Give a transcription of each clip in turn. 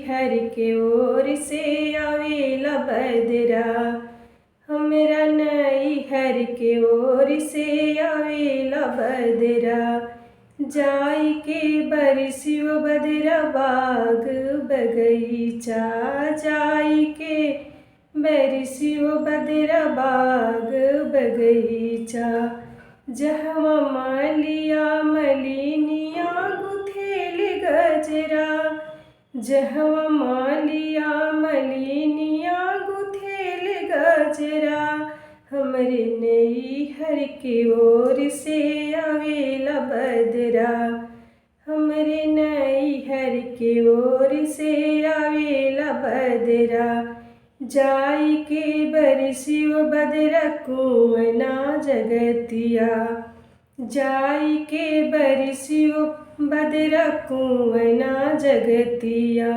हर के ओर से आवेला बदरा, हमरा नई हर के ओर से आवेला बदरा। जाई के बरसियो बदरा बाग बगीचा, जाई के बरसियो बदरा बाग बगीचा। जहवा मालिया मलिनिया गुथेल गजरा, जहवा मालिया मलिनिया गुथेल गजरा। हमरे नई हर के ओर से आवेला बदरा, हमरे नई हर के ओर से आवेला बदरा। जाई के बरसियो बदरा कुआना जगतिया, जाई के बरसियो बदरा कुआना जगतिया।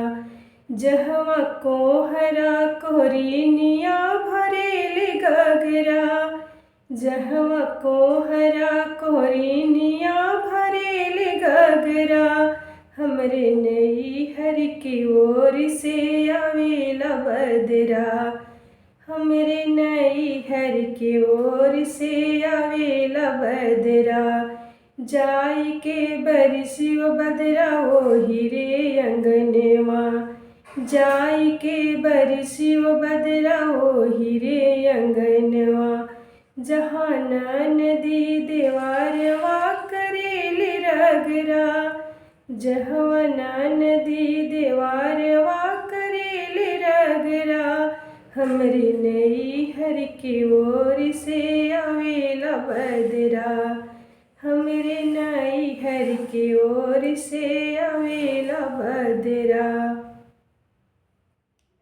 जहवा कोहरा कोहरिनिया भरेल गगरा, जहवा कोहरा कोहरिनिया भरेल गगरा। हमरे नई हर की ओर से आवेला बदरा, हमरे नई हर की ओर से आवेला बदरा। जाई के बरसियो बदरा ओही रे अंगनवा, जाई के बरसियो बदरा ओही रे अंगनवा। जहाँ नदी देवारवा करेल रगरा, जहाँ नदी देवारवा करेल रगरा। हमरे नई हर की ओर से आवेला बदरा, हमरे नई हर की ओर से आवेला बदरा।